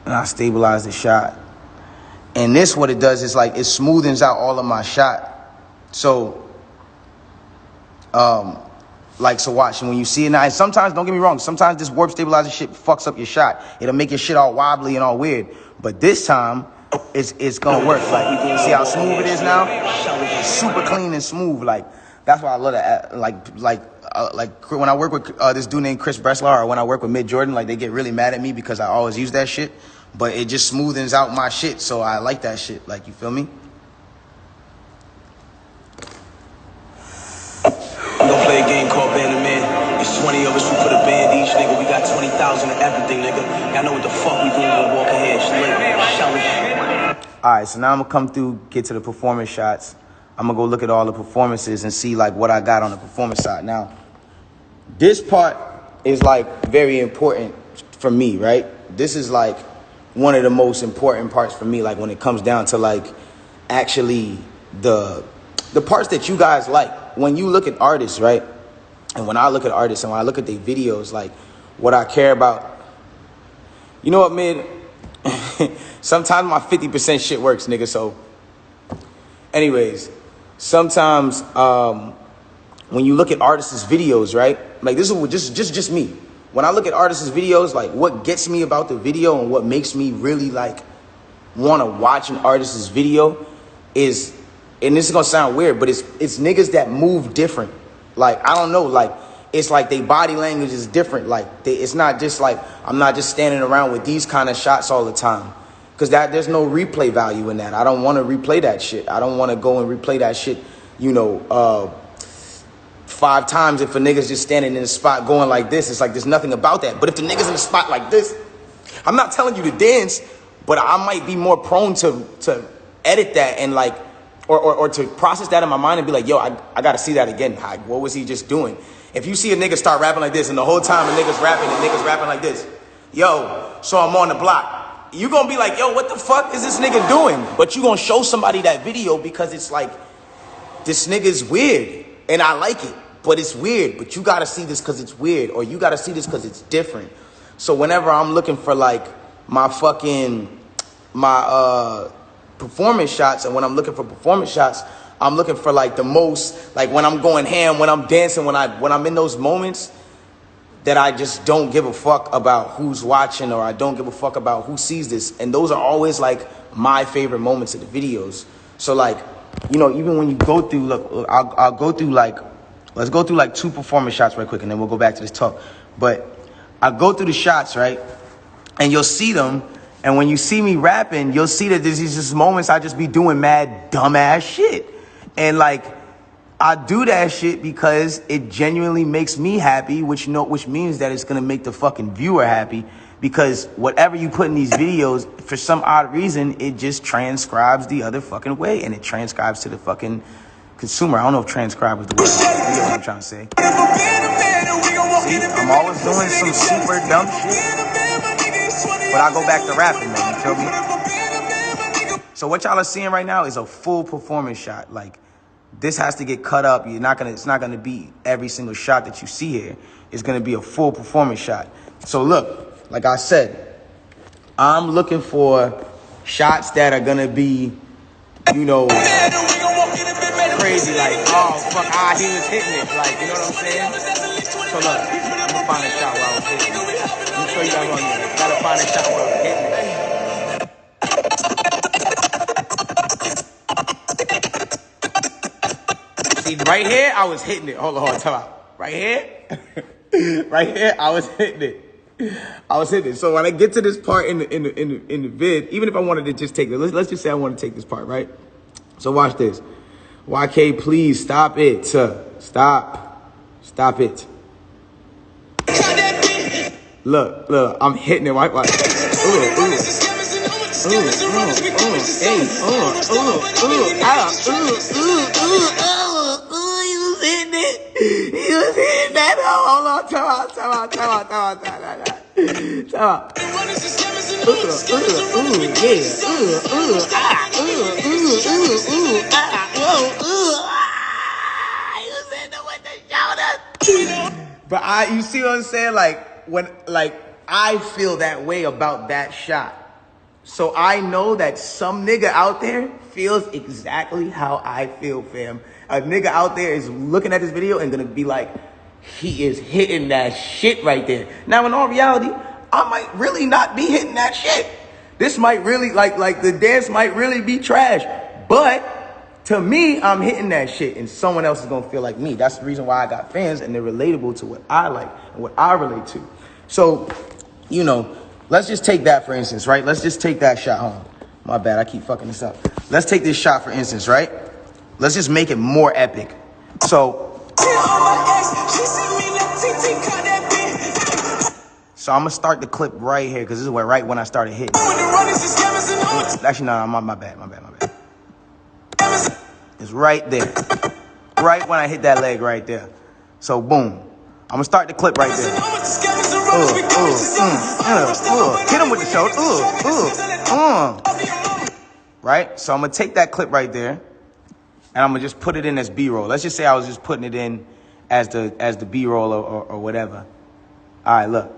and I stabilize the shot. And this, what it does is like, it smoothens out all of my shot. So, so watch, and when you see it now, and sometimes, don't get me wrong, sometimes this warp stabilizer shit fucks up your shot. It'll make your shit all wobbly and all weird. But this time, it's gonna work. Like, you can see how smooth it is now? It's super clean and smooth. Like, that's why I love that. Like when I work with this dude named Chris Breslau, or when I work with Mid Jordan, like, they get really mad at me because I always use that shit. But it just smoothens out my shit, so I like that shit. Like, you feel me? We gon' play a game called Band of Man. It's 20 of us, we put a band each, nigga. We got 20,000 of everything, nigga. Y'all know what the fuck we doing when we walk ahead. Alright, so now I'm gonna come through, get to the performance shots. I'm gonna go look at all the performances and see like what I got on the performance side. Now, this part is like very important for me, right? This is like one of the most important parts for me, like when it comes down to like actually the parts that you guys like. When you look at artists, right? And when I look at artists and when I look at their videos, like what I care about, you know what, Mid? Sometimes my 50% shit works, nigga. So anyways, sometimes when you look at artists' videos, right? Like, this is just me. When I look at artists' videos, like what gets me about the video and what makes me really like want to watch an artist's video is, and this is gonna sound weird, but it's niggas that move different. Like, I don't know, like it's like their body language is different. Like it's not just like, I'm not just standing around with these kind of shots all the time. Because there's no replay value in that. I don't want to replay that shit. I don't want to go and replay that shit, 5 times if a nigga's just standing in the spot going like this. It's like there's nothing about that. But if the nigga's in the spot like this, I'm not telling you to dance, but I might be more prone to edit that and like, or to process that in my mind and be like, yo, I got to see that again. What was he just doing? If you see a nigga start rapping like this and the whole time a nigga's rapping like this, yo, so I'm on the block. You gonna be like, yo, what the fuck is this nigga doing? But you gonna show somebody that video because it's like, this nigga's weird and I like it, but it's weird. But you gotta see this because it's weird, or you gotta see this because it's different. So whenever I'm looking for like my performance shots, and when I'm looking for performance shots, I'm looking for like the most, like when I'm going ham, when I'm dancing, when I'm in those moments that I just don't give a fuck about who's watching, or I don't give a fuck about who sees this. And those are always like my favorite moments of the videos. So like, even when you go through, look, I'll go through like, let's go through like 2 performance shots right quick, and then we'll go back to this talk. But I go through the shots, right? And you'll see them. And when you see me rapping, you'll see that there's just moments I just be doing mad dumbass shit. And like, I do that shit because it genuinely makes me happy, which means that it's gonna make the fucking viewer happy, because whatever you put in these videos, for some odd reason, it just transcribes the other fucking way, and it transcribes to the fucking consumer. I don't know if transcribe is the word. You know what I'm trying to say. See, I'm always doing some super dumb shit, but I go back to rapping, man. You feel me? So what y'all are seeing right now is a full performance shot. Like, this has to get cut up. It's not gonna be every single shot that you see here. It's gonna be a full performance shot. So look, like I said, I'm looking for shots that are gonna be, crazy. Like, oh fuck, he was hitting it. Like, you know what I'm saying? So look, I'm gonna find a shot where I was hitting it. Let me show you guys on here. Gotta find a shot where I was hitting it. See, right here, I was hitting it. Hold on, time out. Right here, right here, I was hitting it. So when I get to this part in the vid, even if I wanted to just take it, let's just say I want to take this part, right? So watch this. YK, please stop it. Stop it. Look, I'm hitting it. Right? He was hitting that. Hold on, time out. But you see what I'm saying? Like, when, like, I feel that way about that shot. So I know that some nigga out there feels exactly how I feel, fam. A nigga out there is looking at this video and gonna be like, he is hitting that shit right there. Now, in all reality, I might really not be hitting that shit. This might really, like the dance might really be trash. But to me, I'm hitting that shit, and someone else is gonna feel like me. That's the reason why I got fans, and they're relatable to what I like and what I relate to. So, you know, let's just take that for instance, right? Let's just take that shot home. My bad, I keep fucking this up. Let's take this shot for instance, right? Let's just make it more epic. So I'm gonna start the clip right here because this is where right when I started hitting. Actually, no, my bad. It's right there. Right when I hit that leg right there. So boom. I'm gonna start the clip right there. Hit him with the shoulder. Right? So I'm gonna take that clip right there and I'm gonna just put it in as B-roll. Let's just say I was just putting it in as the B-roll or whatever. All right, look.